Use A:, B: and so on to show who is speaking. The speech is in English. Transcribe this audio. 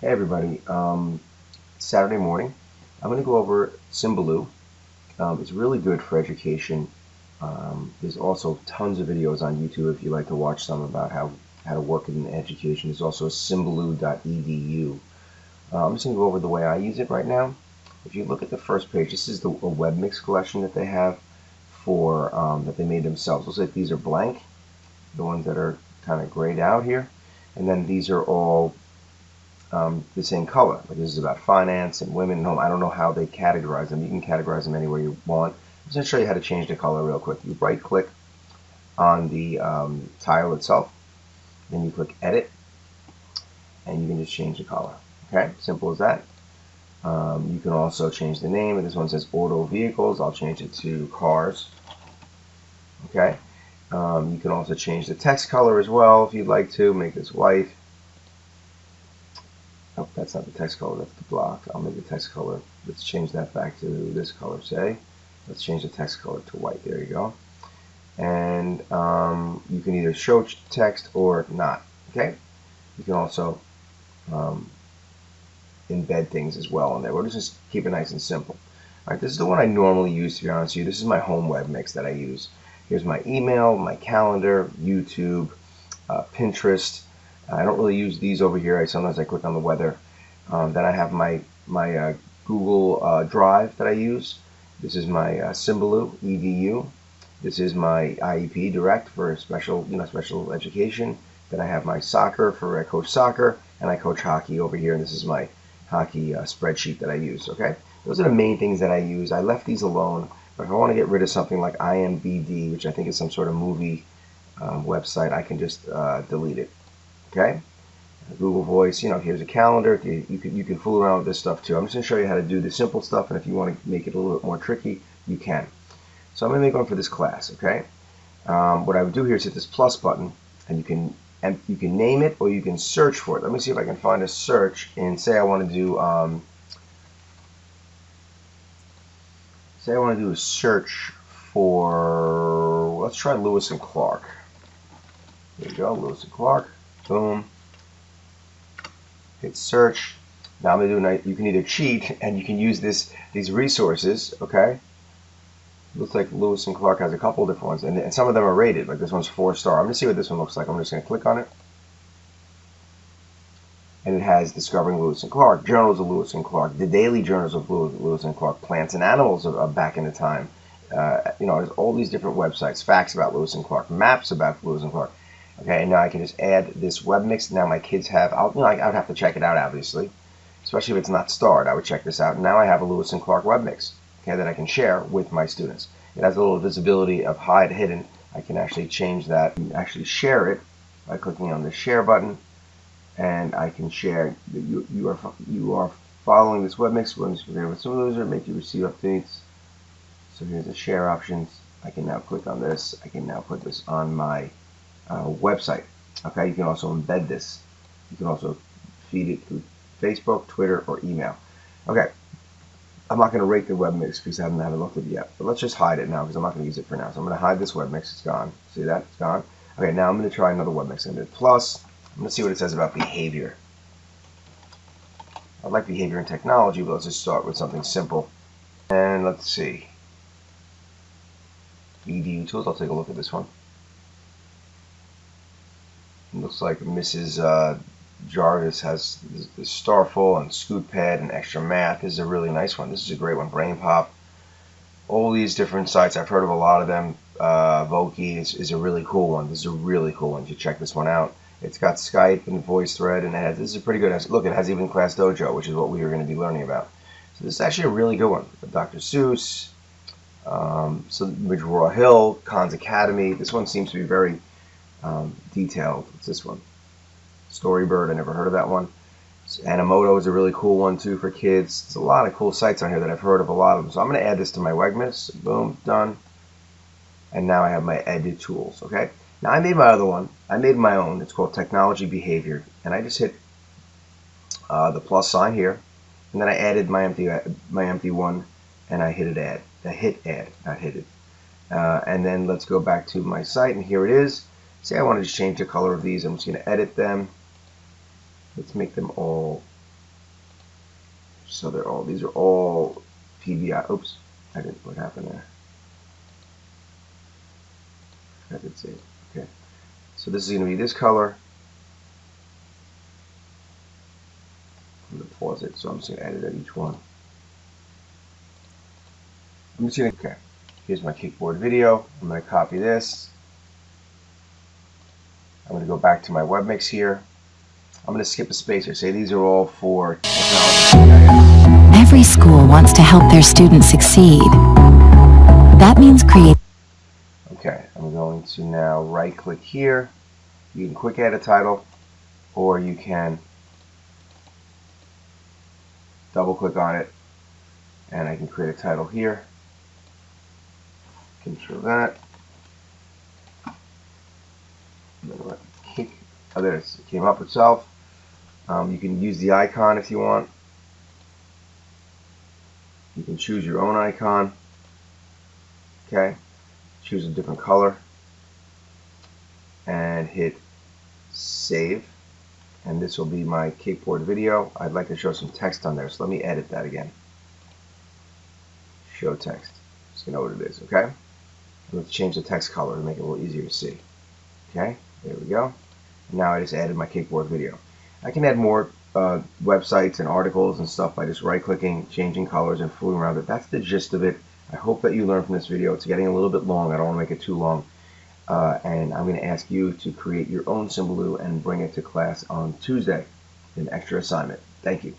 A: Hey everybody, Saturday morning. I'm going to go over Symbaloo. It's really good for education. There's also tons of videos on YouTube if you like to watch some about how to work in education. There's also symbaloo.edu. I'm just going to go over the way I use it right now. If you look at the first page, this is a web mix collection that they have for that they made themselves. Looks like these are blank, the ones that are kind of grayed out here, and then these are all the same color. Like this is about finance and women and home. I don't know how they categorize them. You can categorize them any way you want. I'm just going to show you how to change the color real quick. You right click on the tile itself, then you click edit, and you can just change the color. Okay, simple as that. You can also change the name. This one says auto vehicles. I'll change it to cars. Okay. You can also change the text color as well if you'd like to. Make this white. Oh, that's not the text color, that's the block. I'll make the text color. Let's change that back to this color, say. Let's change the text color to white. There you go. And you can either show text or not. Okay? You can also embed things as well in there. We'll just keep it nice and simple. All right, this is the one I normally use, to be honest with you. This is my home web mix that I use. Here's my email, my calendar, YouTube, Pinterest. I don't really use these over here. Sometimes I click on the weather. Then I have my Google Drive that I use. This is my Symbaloo EDU. This is my IEP Direct for special education. Then I have my soccer for I coach soccer, and I coach hockey over here. And this is my hockey spreadsheet that I use. Okay, those are the main things that I use. I left these alone, but if I want to get rid of something like IMBD, which I think is some sort of movie website, I can just delete it. Okay, Google Voice. Here's a calendar. You can fool around with this stuff too. I'm just going to show you how to do the simple stuff, and if you want to make it a little bit more tricky, you can. So I'm going to make one for this class. Okay. What I would do here is hit this plus button, and you can name it or you can search for it. Let me see if I can find a search and say I want to do a search for, let's try Lewis and Clark. There you go, Lewis and Clark. Boom. Hit search. Now I'm going to do you can either cheat and you can use these resources, okay? Looks like Lewis and Clark has a couple different ones, and some of them are rated. Like this one's 4-star. I'm going to see what this one looks like. I'm just going to click on it. And it has Discovering Lewis and Clark, Journals of Lewis and Clark, the daily journals of Lewis and Clark, Plants and Animals of back in the time. There's all these different websites, facts about Lewis and Clark, maps about Lewis and Clark. Okay, and now I can just add this web mix. Now my kids have, I would have to check it out, obviously, especially if it's not starred. I would check this out. Now I have a Lewis and Clark web mix, okay, that I can share with my students. It has a little visibility of hide hidden. I can actually change that and actually share it by clicking on the share button, and I can share. You are following this web mix. We're going with Symbaloo, make you receive updates. So here's the share options. I can now click on this. I can now put this on my website. Okay, you can also embed this. You can also feed it through Facebook, Twitter, or email. Okay, I'm not going to rate the web mix because I haven't looked at it yet. But let's just hide it now because I'm not going to use it for now. So I'm going to hide this web mix. It's gone. See that? It's gone. Okay, now I'm going to try another web mix. I'm going to plus. I'm going to see what it says about behavior. I like behavior in technology, but let's just start with something simple. And let's see. EDU tools. I'll take a look at this one. It looks like Mrs. Jarvis has the Starful and Scoot Pad and Extra Math. This is a really nice one. This is a great one. Brain Pop. All these different sites. I've heard of a lot of them. Voki is a really cool one. This is a really cool one. You should check this one out. It's got Skype and VoiceThread, and this is a pretty good. Look, it has even Class Dojo, which is what we are going to be learning about. So this is actually a really good one. Dr. Seuss, McGraw Hill, Khan's Academy. This one seems to be very detailed. What's this one? Storybird. I never heard of that one. Animoto is a really cool one too for kids. There's a lot of cool sites on here that I've heard of, a lot of them. So I'm going to add this to my webmix. Boom, done. And now I have my edit tools. Okay. Now I made my other one. I made my own. It's called Technology Behavior, and I just hit the plus sign here, and then I added my empty one, and I hit add. I hit add, not hit it. And then let's go back to my site, and here it is. Say I want to just change the color of these. I'm just going to edit them. Let's make them all So these are all PBI. Oops, what happened there? I did see it. Okay. So this is going to be this color. I'm going to pause it, so I'm just going to edit at each one. I'm just going to, okay. Here's my kickboard video. I'm going to copy this. I'm going to go back to my webmix here. I'm going to skip a spacer. Say these are all for technology.
B: Every school wants to help their students succeed. That means create.
A: Okay, I'm going to now right click here. You can quick add a title, or you can double click on it, and I can create a title here. Control that. Kick. Oh, there it is. It came up itself. You can use the icon if you want. You can choose your own icon. Okay. Choose a different color and hit save. And this will be my kickboard video. I'd like to show some text on there, so let me edit that again. Show text. So you know what it is, okay? Let's change the text color to make it a little easier to see. Okay, there we go. Now I just added my kickboard video. I can add more websites and articles and stuff by just right-clicking, changing colors, and fooling around it. That's the gist of it. I hope that you learned from this video. It's getting a little bit long. I don't want to make it too long. And I'm going to ask you to create your own Symbaloo and bring it to class on Tuesday. An extra assignment. Thank you.